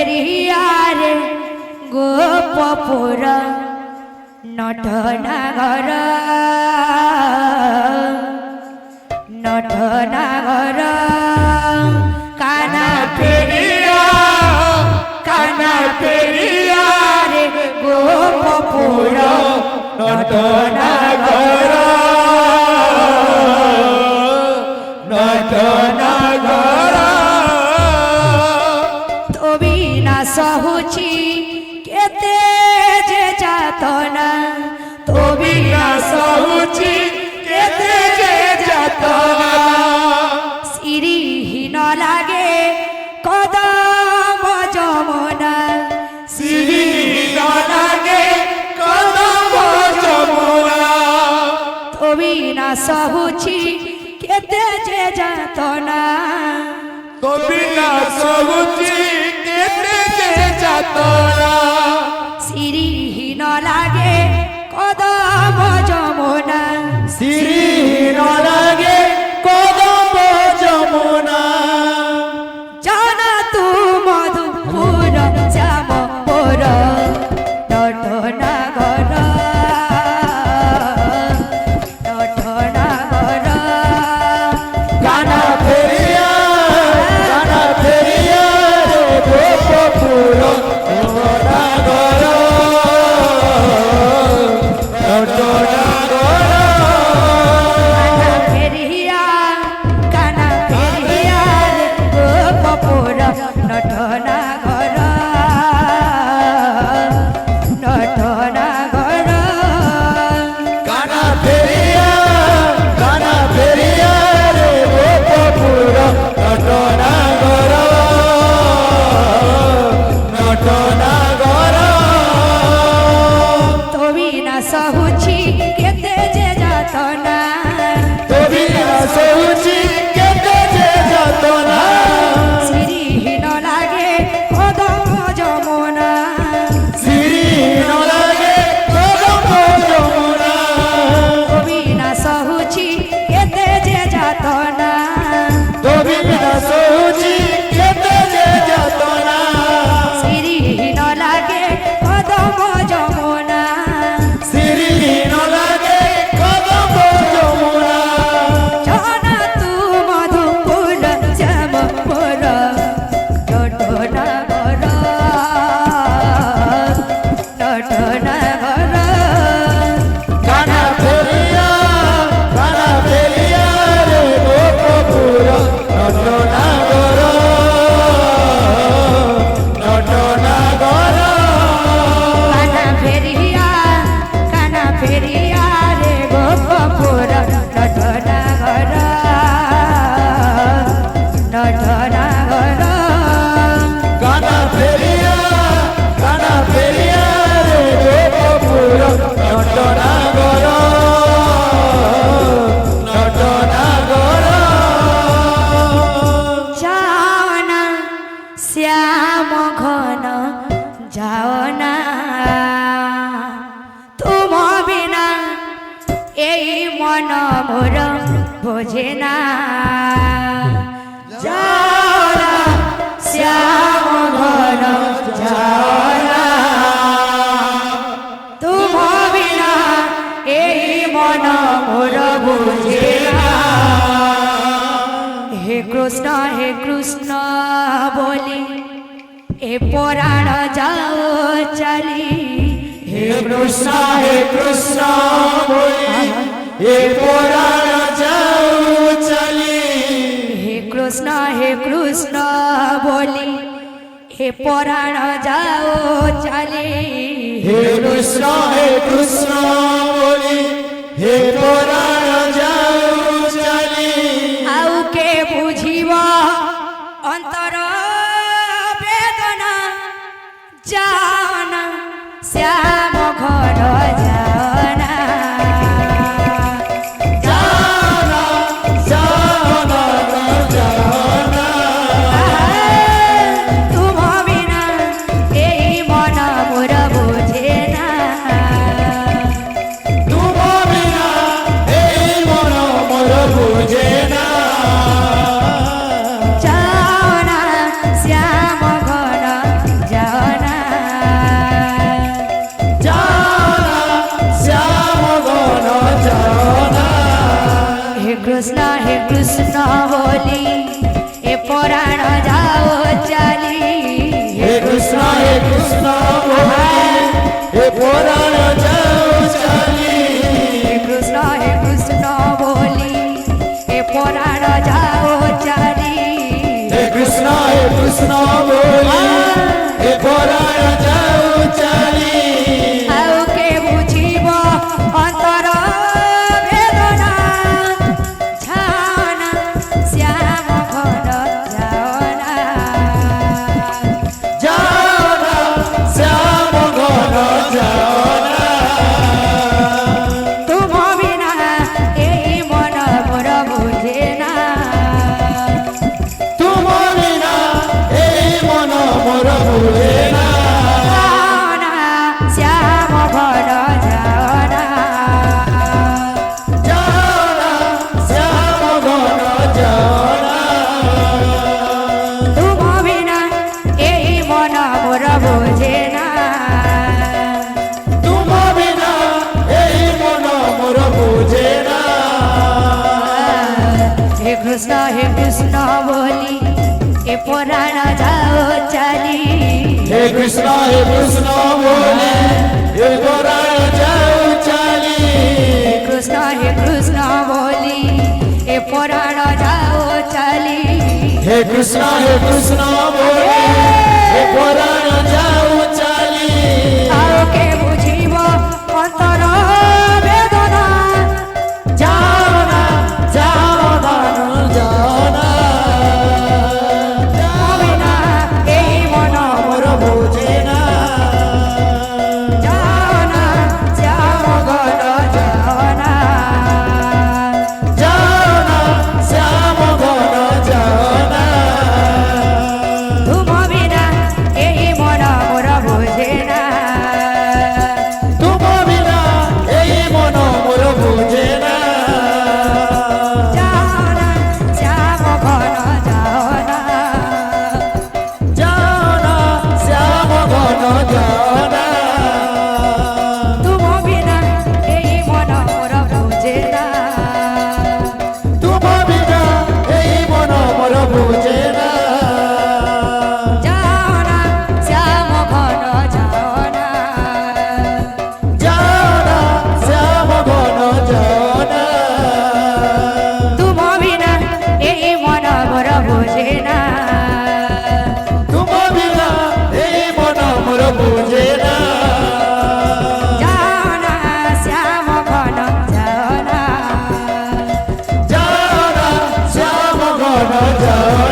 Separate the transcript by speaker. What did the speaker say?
Speaker 1: ফেরিয়ারে গোপপুর নটনাগর নটনাগর কানা ফেরিয়ারে গোপপুর
Speaker 2: নটনাগর নটনাগর
Speaker 1: তবি না সহুছি কেতে যে যাতনা তবি না
Speaker 2: সহুচি কেতে যে যাতনা
Speaker 1: শ্রীহীন লাগে কদম যমুনা
Speaker 2: শ্রীহীন লাগে কদম যমুনা
Speaker 1: তবি না সহুছি কেতে যে যাতনা
Speaker 2: তবি না সহুচি কেতে যে যাতনা
Speaker 1: শ্রীহীন লাগে কদম যমুনা
Speaker 2: শ্রীহীন লাগে কদম যমুনা
Speaker 1: জানা তু মধুপুর শ্যামপুর নটনাগর নটনাগর
Speaker 2: কানা ফেরিয়া রে গোপপুর নটনাগর নটনাগর
Speaker 1: কানা ফেরিয়া রে গোপপুর নটনাগর নটনাগর
Speaker 2: কানা ফেরিয়া রে গোপপুর নটনাগর নটনাগর
Speaker 1: তবি না সহুছি কেতে যে যাতনা
Speaker 2: তবি না সহুচি কেতে যে যাতনা
Speaker 1: শ্রীহীন লাগে কদম যমুনা
Speaker 2: শ্রীহীন লাগে কদম যমুনা
Speaker 1: তবি না সহুছি কেতে যে যাতনা
Speaker 2: তবি না সহুচি কেতে যে যাতনা
Speaker 1: শ্রীহীন লাগে কদম যমুনা
Speaker 2: শ্রীহীন লাগে কদম যমুনা
Speaker 1: জানা তু মধুপুর শ্যামপুর নটনাগর নটনাগর
Speaker 2: কানা ফেরিয়া রে গোপপুর নটনাগর নটনাগর
Speaker 1: কানা ফেরিয়া রে গোপপুর নটনাগর নটনাগর
Speaker 2: কানা ফেরিয়া রে গোপপুর নটনাগর নটনাগর
Speaker 1: যাও না শ্যাম ঘন যাও না তুম বিনা এই মন মোর বোঝে না যাও না শ্যাম ঘন যাও না তুম বিনা এই মন মোর বোঝে না হে কৃষ্ণ বলি এ পরাণ যাও চালি
Speaker 2: হে কৃষ্ণ বলি হে পুরাণ যাও চলি
Speaker 1: হে কৃষ্ণ বলি হে পরাণ যাও চালি
Speaker 2: হে কৃষ্ণ বলি হে পুরাণ যাও চলি
Speaker 1: আউ কে বুঝিব অন্তর বেদনা যাও না শ্যাম ঘর যাও না তুম বিনা এই মন মোর বোঝে না
Speaker 2: কৃষ্ণ বলি হে পরাণ যাও চালি
Speaker 1: ଆଉ କେ ବୁଝିବ ଅନ୍ତର ବେଦନା ଛାନା ଶ୍ୟାମ ଘର ଯାଅନା
Speaker 2: যাও না শ্যাম ঘন যাও না
Speaker 1: ତୁମ ବିନା ଏହି ମନ ମୋର ବୁଝେ ନା
Speaker 2: তুম বিনা এই মন মোর ভুলে না
Speaker 1: যাଅନା ଶ୍ୟାମ ଘର ଯାଅନା
Speaker 2: যাও না শ্যাম ঘন যাও না
Speaker 1: ତୁମ ବିନା ଏହି ମନ ମୋର ବୁଝେ ନା
Speaker 2: তুম বিনা এই মন মোর বুঝে না
Speaker 1: हे कृष्ण बोली ए पुराण जाओ चली
Speaker 2: হে কৃষ্ণ বলে হে পরাণ যাও চালি
Speaker 1: हे कृष्ण बोली ए पुराण जाओ चली
Speaker 2: হে কৃষ্ণ বলে হে পরাণ যাও চালি
Speaker 1: आओ के बुझिब अंतर वेदना
Speaker 2: যাও না যাও ধন যাও না
Speaker 1: बिना এই মন
Speaker 2: মোর বুঝে না
Speaker 1: जाना श्याम घर जाना
Speaker 2: যাও না শ্যাম ঘন যাও না
Speaker 1: तुम बिना এই মন মোর বুঝে না
Speaker 2: তুম বিনা এই মন মোর বুঝে না
Speaker 1: जाना श्याम घन जाना
Speaker 2: যাও না শ্যাম ঘন যাও না
Speaker 1: तुम बिना এই মন মোর বুঝে না
Speaker 2: তুম বিনা এই মন মোর বুঝে না
Speaker 1: जाना श्याम घन जाना
Speaker 2: যাও না শ্যাম ঘন যাও না
Speaker 1: तुम बिना এই মন মোর বুঝে না
Speaker 2: তুম বিনা এই মন মোর বুঝে না
Speaker 1: जाना श्याम घन जाना
Speaker 2: যাও না শ্যাম ঘন যাও